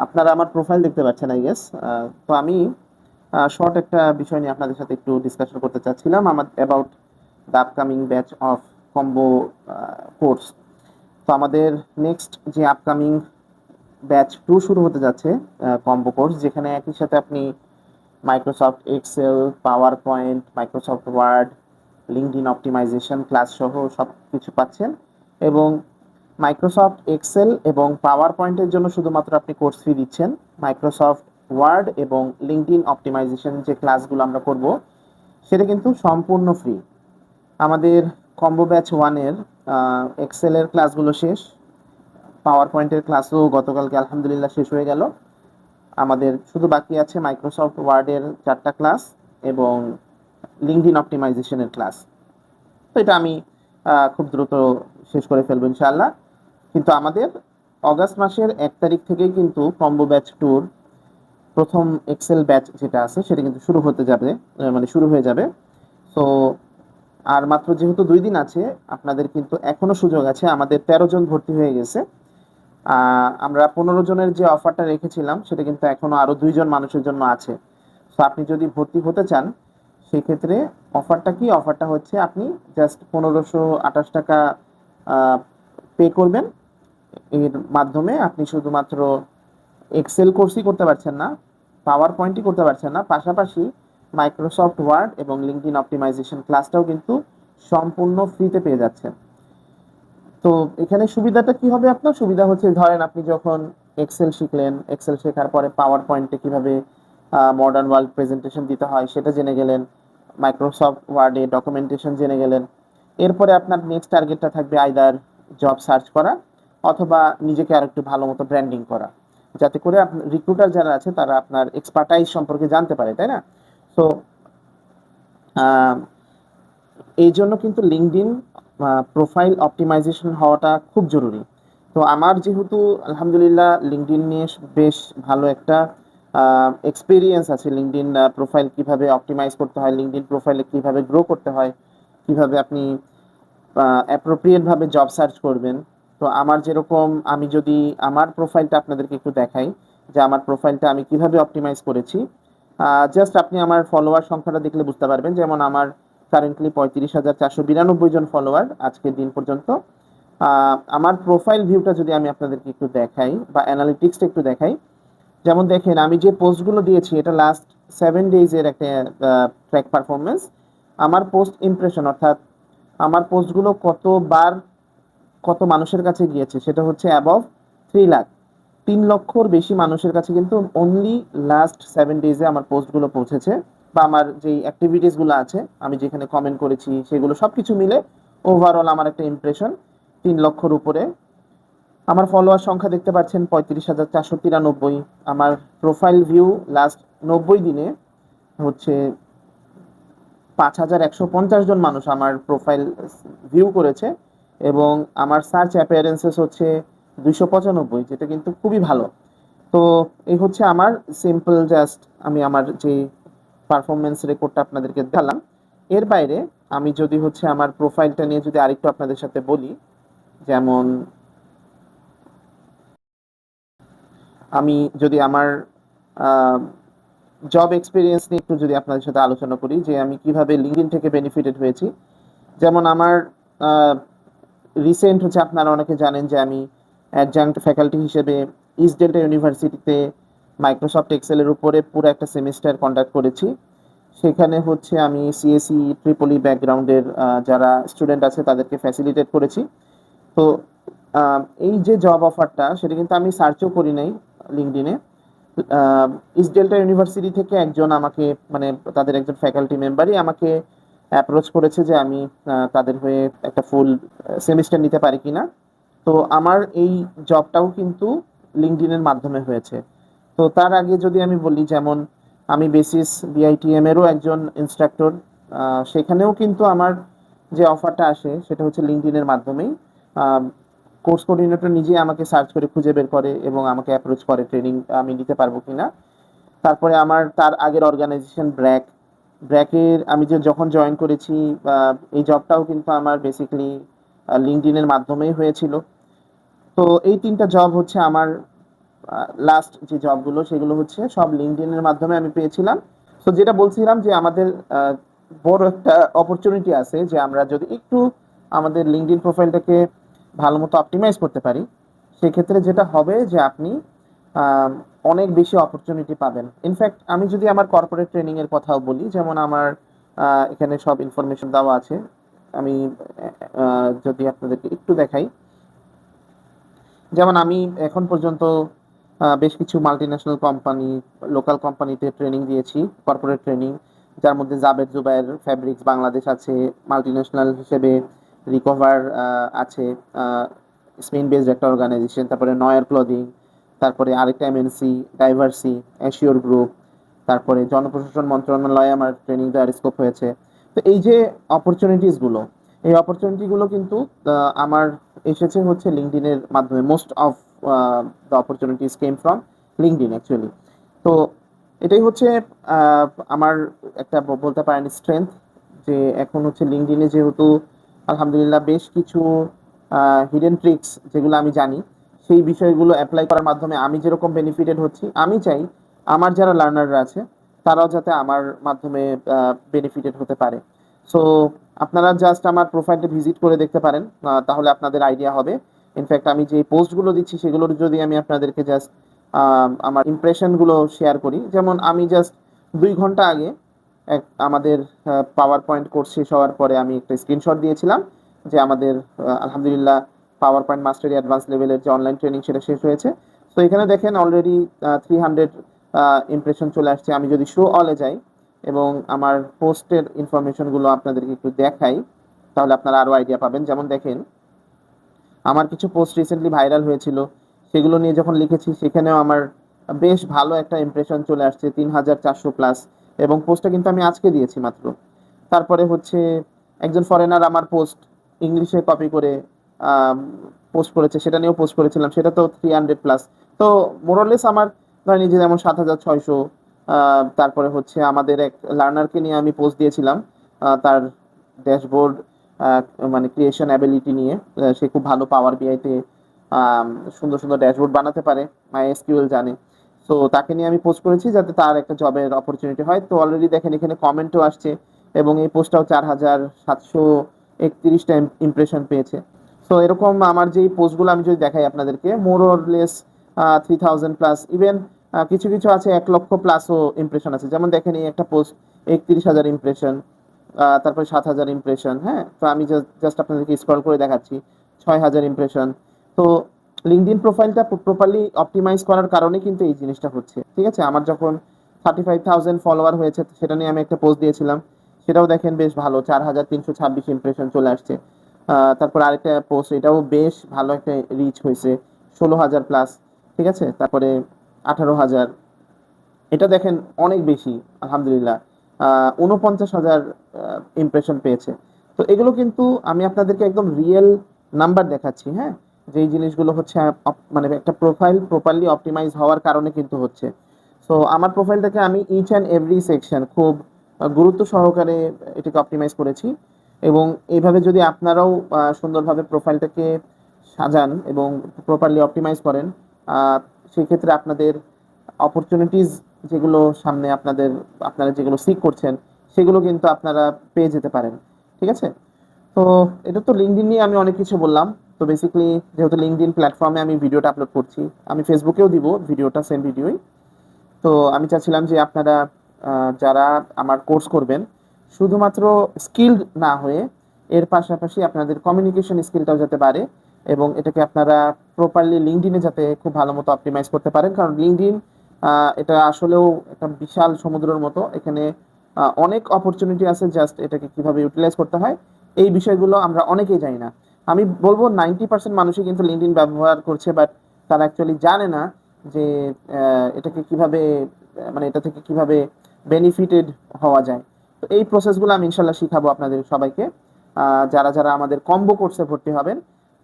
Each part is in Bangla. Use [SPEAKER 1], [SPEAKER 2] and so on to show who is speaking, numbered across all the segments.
[SPEAKER 1] আপনারা আমার প্রোফাইল দেখতে পাচ্ছেন আই গেস। তো আমি শর্ট একটা বিষয় নিয়ে আপনাদের সাথে একটু ডিসকাশন করতে চাচ্ছিলাম আমার about the upcoming batch of combo course. তো আমাদের নেক্সট যে আপকামিং ব্যাচ 2 শুরু হতে যাচ্ছে কম্বো কোর্স, যেখানে একই সাথে আপনি Microsoft Excel, PowerPoint, Microsoft Word, LinkedIn optimization class সহ সব কিছু পাচ্ছেন। এবং মাইক্রোসফট এক্সেল এবং পাওয়ার পয়েন্টের জন্য শুধুমাত্র আপনি কোর্স ফি দিচ্ছেন। মাইক্রোসফট ওয়ার্ড এবং লিঙ্কডইন অপটিমাইজেশন যে ক্লাসগুলো আমরা করব সেটা কিন্তু সম্পূর্ণ ফ্রি। আমাদের কম্বো ব্যাচ 1-এর এক্সেলের ক্লাসগুলো শেষ, পাওয়ার পয়েন্টের ক্লাসও গতকালকে আলহামদুলিল্লাহ শেষ হয়ে গেল। আমাদের শুধু বাকি আছে মাইক্রোসফট ওয়ার্ডের 4টা ক্লাস এবং লিঙ্কডইন অপটিমাইজেশনের ক্লাস। তো এটা আমি খুব দ্রুত শেষ করে ফেলবো ইনশাআল্লাহ। কিন্তু আমাদের অগাস্ট মাসের 1 তারিখ থেকেই কিন্তু কম্বো ব্যাচ 2-র প্রথম এক্সেল ব্যাচ যেটা আছে সেটা কিন্তু শুরু হতে যাবে, মানে শুরু হয়ে যাবে। তো আর মাত্র যেহেতু 2 দিন আছে, আপনাদের কিন্তু এখনো সুযোগ আছে। আমাদের 13 জন ভর্তি হয়ে গেছে। আমরা 15 জনের যে অফারটা রেখেছিলাম সেটা কিন্তু এখনো আরো 2 জন মানুষের জন্য আছে। তো আপনি যদি ভর্তি হতে চান সেক্ষেত্রে অফারটা কি? অফারটা হচ্ছে আপনি জাস্ট 1528 টাকা পে করবেন। এর মাধ্যমে আপনি শুধুমাত্র এক্সেল কোর্সই করতে পারছেন না, পাওয়ার পয়েন্টই করতে পারছেন না, পাশাপাশি মাইক্রোসফট ওয়ার্ড এবং লিঙ্কডইন অপটিমাইজেশন ক্লাসটাও কিন্তু সম্পূর্ণ ফ্রিতে পেয়ে যাচ্ছেন। তো এখানে সুবিধাটা কি হবে? আপনার সুবিধা হচ্ছে, ধরেন আপনি যখন এক্সেল শিখলেন, এক্সেল শেখার পরে পাওয়ার পয়েন্টে কিভাবে মডার্ন ওয়ার্ল্ড প্রেজেন্টেশন দিতে হয় সেটা জেনে গেলেন, মাইক্রোসফট ওয়ার্ডে ডকুমেন্টেশন জেনে গেলেন। এরপরে আপনার নেক্সট টার্গেটটা থাকবে আইদার জব সার্চ করা অথবা নিজেকে আর একটু ভালো মতো ব্র্যান্ডিং করা, যাতে করে রিক্রুটার যারা আছে তারা আপনার এক্সপার্টাইজ সম্পর্কে জানতে পারে, তাই না? তো এই জন্য কিন্তু লিঙ্কডইন প্রোফাইল অপটিমাইজেশন হওয়াটা খুব জরুরি। তো আমার যেহেতু আলহামদুলিল্লাহ লিঙ্কডইন নিয়ে বেশ ভালো একটা এক্সপিরিয়েন্স আছে, লিঙ্কডইন প্রোফাইল কিভাবে অপটিমাইজ করতে হয়, লিঙ্কডইন প্রোফাইলে কিভাবে গ্রো করতে হয়, কিভাবে আপনি অ্যাপ্রোপ্রিয়েট ভাবে জব সার্চ করবেন। তো আমার যেরকম, আমি যদি আমার প্রোফাইলটা আপনাদেরকে একটু দেখাই যে আমার প্রোফাইলটা আমি কিভাবে অপটিমাইজ করেছি। জাস্ট আপনি আমার ফলোয়ার সংখ্যাটা দেখলে বুঝতে পারবেন। যেমন আমার কারেন্টলি 35,492 জন ফলোয়ার আজকের দিন পর্যন্ত। আমার প্রোফাইল ভিউটা যদি আমি আপনাদেরকে একটু দেখাই বা অ্যানালিটিক্সটা একটু দেখাই, যেমন দেখেন আমি যে পোস্টগুলো দিয়েছি এটা লাস্ট 7 ডেজের একটা ট্র্যাক পারফরমেন্স। আমার পোস্ট ইমপ্রেশন অর্থাৎ আমার পোস্টগুলো কতবার কত মানুষের কাছে গিয়েছে সেটা হচ্ছে অ্যাবভ 3 লাখ, 3 লক্ষর বেশি মানুষের কাছে কিন্তু অনলি লাস্ট 7 ডেজে আমার পোস্টগুলো পৌঁছেছে। বা আমার যেই অ্যাক্টিভিটিসগুলো আছে, আমি যেখানে কমেন্ট করেছি সেগুলো সবকিছু মিলে ওভারঅল আমার একটা ইমপ্রেশন 3 লক্ষর উপরে। আমার ফলোয়ার সংখ্যা দেখতে পাচ্ছেন 35,493। আমার প্রোফাইল ভিউ লাস্ট 90 দিনে হচ্ছে 5,150 জন মানুষ আমার প্রোফাইল ভিউ করেছে। এবং আমার সার্চ অ্যাপিয়ারেন্সেস হচ্ছে 295, যেটা কিন্তু খুবই ভালো। তো এই হচ্ছে আমার সিম্পল জাস্ট আমি আমার যে পারফরমেন্স রেকর্ডটা আপনাদেরকে দেখালাম। এর বাইরে আমি যদি হচ্ছে আমার প্রোফাইলটা নিয়ে যদি আরেকটু আপনাদের সাথে বলি, যেমন আমি যদি আমার জব এক্সপিরিয়েন্স নিয়ে একটু যদি আপনাদের সাথে আলোচনা করি যে আমি কিভাবে লিঙ্কডইন থেকে বেনিফিটেড হয়েছি। যেমন আমার রিসেন্ট হচ্ছে, আপনারা অনেকে জানেন যে আমি অ্যাডজাঙ্ক্ট ফ্যাকাল্টি হিসেবে ইস্ট ডেল্টা ইউনিভার্সিটিতে মাইক্রোসফট এক্সেলের উপরে পুরো একটা সেমিস্টার কন্ডাক্ট করেছি। সেখানে হচ্ছে আমি সিএসই ট্রিপলি ব্যাকগ্রাউন্ডের যারা স্টুডেন্ট আছে তাদেরকে ফ্যাসিলিটেট করেছি। তো এই যে জব অফারটা সেটা কিন্তু আমি সার্চও করি নাই লিঙ্কডইনে। ইস্ট ডেল্টা ইউনিভার্সিটি থেকে একজন আমাকে, মানে তাদের একজন ফ্যাকাল্টি মেম্বারই আমাকে অ্যাপ্রোচ করেছে যে আমি তাদের হয়ে একটা ফুল সেমিস্টার নিতে পারি কিনা। তো আমার এই জবটাও কিন্তু লিঙ্কডইনের মাধ্যমে হয়েছে। তো তার আগে যদি আমি বলি, যেমন আমি বেসিস বিআইটিএম এরও একজন ইনস্ট্রাক্টর, সেখানেও কিন্তু আমার যে অফারটা আসে সেটা হচ্ছে লিঙ্কডইনের মাধ্যমেই। কোর্স কোঅর্ডিনেটর নিজেই আমাকে সার্চ করে খুঁজে বের করে এবং আমাকে অ্যাপ্রোচ করে ট্রেনিং আমি নিতে পারবো কিনা। তারপরে আমার তার আগের অর্গানাইজেশন ব্র্যাকের আমি যে যখন জয়েন করেছি, এই জবটাও কিন্তু আমার বেসিক্যালি লিঙ্কডইনের মাধ্যমেই হয়েছিল। তো এই 3টা জব হচ্ছে আমার লাস্ট যে জবগুলো সেগুলো হচ্ছে সব লিঙ্কডইনের মাধ্যমে আমি পেয়েছিলাম। তো যেটা বলছিলাম যে আমাদের বড় একটা অপরচুনিটি আছে যে আমরা যদি একটু আমাদের লিঙ্কডইন প্রোফাইলটাকে ভালো মতো অপটিমাইজ করতে পারি, সেক্ষেত্রে যেটা হবে যে আপনি আহ, অনেক বেশি অপরচুনিটি পাবেন। ইনফ্যাক্ট আমি যদি আমার কর্পোরেট ট্রেনিং এর কথাও বলি, যেমন আমার এখানে সব ইনফরমেশন দেওয়া আছে। আমি যদি আপনাদেরকে একটু দেখাই, যেমন আমি এখন পর্যন্ত বেশ কিছু মাল্টিন্যাশনাল কোম্পানি, লোকাল কোম্পানিতে ট্রেনিং দিয়েছি, কর্পোরেট ট্রেনিং, যার মধ্যে জাবেদ জুবায়ের ফ্যাব্রিক্স বাংলাদেশ আছে, মাল্টিন্যাশনাল হিসেবে রিকভার আছে, স্পেন বেসড একটা অর্গানাইজেশন, তারপরে নয়ার ক্লদিং, তারপরে আরেকটা এমএনসি ডাইভার্সি, অ্যাশিওর গ্রুপ, তারপরে জনপ্রশাসন মন্ত্রণালয়ে আমার ট্রেনিং দেওয়ার স্কোপ হয়েছে। তো এই যে অপরচুনিটিসগুলো, এই অপরচুনিটিগুলো কিন্তু আমার এসেছে হচ্ছে লিঙ্কডইনের মাধ্যমে। Most of the opportunities came from LinkedIn actually. তো এটাই হচ্ছে আহ, আমার একটা বলতে পারেন স্ট্রেংথ, যে এখন হচ্ছে লিঙ্কডইনে যেহেতু আলহামদুলিল্লাহ বেশ কিছু হিডেন ট্রিক্স যেগুলো আমি জানি, সেই বিষয়গুলো অ্যাপ্লাই করার মাধ্যমে আমি যেরকম বেনিফিটেড হচ্ছি, আমি চাই আমার যারা লার্নাররা আছে তারাও যাতে আমার মাধ্যমে বেনিফিটেড হতে পারে। সো আপনারা জাস্ট আমার প্রোফাইলটা ভিজিট করে দেখতে পারেন, তাহলে আপনাদের আইডিয়া হবে। ইনফ্যাক্ট আমি যে পোস্টগুলো দিচ্ছি সেগুলোর যদি আমি আপনাদেরকে জাস্ট আমার ইমপ্রেশনগুলো শেয়ার করি, যেমন আমি জাস্ট 2 ঘন্টা আগে আমাদের পাওয়ার পয়েন্ট কোর্স শেষ হওয়ার পরে আমি একটা স্ক্রিনশট দিয়েছিলাম যে আমাদের আলহামদুলিল্লাহ পাওয়ার পয়েন্ট মাস্টারি অ্যাডভান্স লেভেলের যে অনলাইন ট্রেনিং সেটা শেষ হয়েছে। তো এখানে দেখেন অলরেডি 300 ইমপ্রেশন চলে আসছে। আমি যদি শো অলে যাই এবং আমার পোস্টের ইনফরমেশনগুলো আপনাদেরকে একটু দেখাই, তাহলে আপনারা আরো আইডিয়া পাবেন। যেমন দেখেন, আমার কিছু পোস্ট রিসেন্টলি ভাইরাল হয়েছিল, সেগুলো নিয়ে যখন লিখেছি সেখানেও আমার বেশ ভালো একটা ইমপ্রেশন চলে আসছে, 3400+। এবং পোস্টটা কিন্তু আমি আজকে দিয়েছি মাত্র। তারপরে হচ্ছে একজন ফরেনার আমার পোস্ট ইংলিশে কপি করে পোস্ট করেছে, সেটা নিয়েও পোস্ট করেছিলাম, সেটা তো 300+। তো মোরলেস আমার ধরেন এই যে যেমন 7600। তারপরে হচ্ছে আমাদের এক লার্নারকে নিয়ে আমি পোস্ট দিয়েছিলাম, তার ড্যাশবোর্ড মানে ক্রিয়েশন অ্যাবিলিটি নিয়ে। সে খুব ভালো পাওয়ার বিআইতে সুন্দর সুন্দর ড্যাশবোর্ড বানাতে পারে, মাইএসকিউএল জানে। তো তাকে নিয়ে আমি পোস্ট করেছি যাতে তার একটা জবের অপরচুনিটি হয়। তো অলরেডি দেখেন এখানে কমেন্টও আসছে, এবং এই পোস্টটাও 4731টা ইমপ্রেশন পেয়েছে। সো এরকম আমার যেই পোস্টগুলো আমি যদি দেখাই আপনাদেরকে, মোর অর লেস 3000+, ইভেন কিছু কিছু আছে 1 লক্ষ+ও ইমপ্রেশন আছে। যেমন দেখেন এই একটা পোস্ট 31,000 ইমপ্রেশন, তারপরে 7,000 ইমপ্রেশন। হ্যাঁ, তো আমি জাস্ট আপনাদেরকে স্ক্রল করে দেখাচ্ছি, 6,000 ইমপ্রেশন। তো লিঙ্কডইন প্রোফাইলটা প্রপারলি অপটিমাইজ করার কারণে কিন্তু এই জিনিসটা হচ্ছে। ঠিক আছে, আমার যখন 35,000 ফলোয়ার হয়েছে সেটা নিয়ে আমি একটা পোস্ট দিয়েছিলাম, সেটাও দেখেন বেশ ভালো, 4,326 ইমপ্রেশন চলে আসছে। তারপর আরেকটা পোস্ট, এটাও বেশ ভালো একটা রিচ হয়েছে, 16,000+। ঠিক আছে, তারপরে 18,000, এটা দেখেন অনেক বেশি আলহামদুলিল্লাহ, 49,000 ইমপ্রেশন পেয়েছে। তো এগুলো কিন্তু আমি আপনাদেরকে একদম রিয়েল নাম্বার দেখাচ্ছি। হ্যাঁ, যে এই জিনিসগুলো হচ্ছে মানে একটা প্রোফাইল প্রপারলি অপটিমাইজ হওয়ার কারণে কিন্তু হচ্ছে। সো আমার প্রোফাইলটাকে আমি ইচ অ্যান্ড এভরি সেকশন খুব গুরুত্ব সহকারে এটাকে অপটিমাইজ করেছি। এবং এইভাবে যদি আপনারাও সুন্দরভাবে প্রোফাইলটাকে সাজান এবং প্রপারলি অপটিমাইজ করেন, সেক্ষেত্রে আপনাদের অপরচুনিটিস যেগুলো সামনে আপনাদের, আপনারা যেগুলো সিক করছেন সেগুলো কিন্তু আপনারা পেয়ে যেতে পারেন। ঠিক আছে, তো এটা তো লিঙ্কডইন নিয়ে আমি অনেক কিছু বললাম। তো বেসিক্যালি যেহেতু লিঙ্কডইন প্ল্যাটফর্মে আমি ভিডিওটা আপলোড করছি, আমি ফেসবুকেও দিব ভিডিওটা, সেম ভিডিওই। তো আমি চাচ্ছিলাম যে আপনারা যারা আমার কোর্স করবেন, শুধুমাত্র স্কিলড না হয়ে এর পাশাপাশি আপনাদের কমিউনিকেশন স্কিলটাও যাতে বাড়ে, এবং এটাকে আপনারা প্রপারলি লিঙ্কডইনে যাতে খুব ভালো মতো অপটিমাইজ করতে পারেন। কারণ লিঙ্কডইন এটা আসলেও একটা বিশাল সমুদ্রের মতো, এখানে অনেক অপরচুনিটি আছে, জাস্ট এটাকে কিভাবে ইউটিলাইজ করতে হয় এই বিষয়গুলো আমরা অনেকেই জানি না। আমি বলবো 90% মানুষই কিন্তু লিঙ্কডইন ব্যবহার করছে, বাট তারা অ্যাকচুয়ালি জানে না যে এটাকে কিভাবে মানে এটা থেকে কিভাবে বেনিফিটেড হওয়া যায়। তো এই প্রসেসগুলো আমি ইনশাল্লাহ শিখাবো আপনাদের সবাইকে, যারা যারা আমাদের কম্বো কোর্সে ভর্তি হবেন।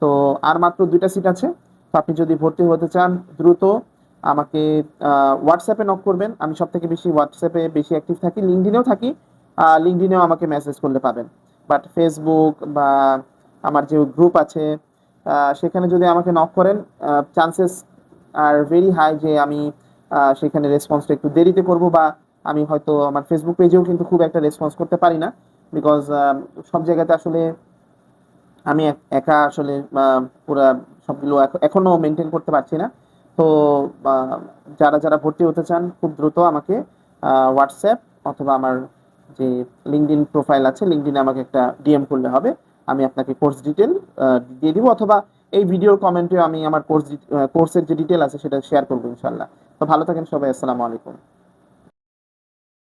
[SPEAKER 1] তো আর মাত্র 2টা সিট আছে। তো আপনি যদি ভর্তি হতে চান দ্রুত আমাকে হোয়াটসঅ্যাপে নক করবেন। আমি সব থেকে বেশি হোয়াটসঅ্যাপে বেশি অ্যাক্টিভ থাকি, লিঙ্কডইনেও থাকি। লিঙ্কডইনেও আমাকে মেসেজ করলে পাবেন। বাট ফেসবুক বা আমার যে গ্রুপ আছে সেখানে যদি আমাকে নক করেন, চান্সেস আর ভেরি হাই যে আমি সেখানে রেসপন্সটা একটু দেরিতে করব, বা আমি হয়তো আমার ফেসবুক পেজেও কিন্তু খুব একটা রেসপন্স করতে পারি না, বিকজ সব জায়গাতে আসলে আমি একা আসলে পুরা সবগুলো এখনো মেনটেন করতে পারছি না। তো আহ, যারা যারা ভর্তি হতে চান খুব দ্রুত আমাকে হোয়াটসঅ্যাপ অথবা আমার যে লিঙ্কডইন প্রোফাইল আছে, লিঙ্কডইনে আমাকে একটা ডিএম করলে হবে। আমি আপনাকে কোর্স ডিটেল দিয়ে দিব, অথবা এই ভিডিওর কমেন্টে আমি আমার কোর্সের যে ডিটেল আছে সেটা শেয়ার করবো ইনশাল্লাহ। তো ভালো থাকেন সবাই, আসসালামু আলাইকুম।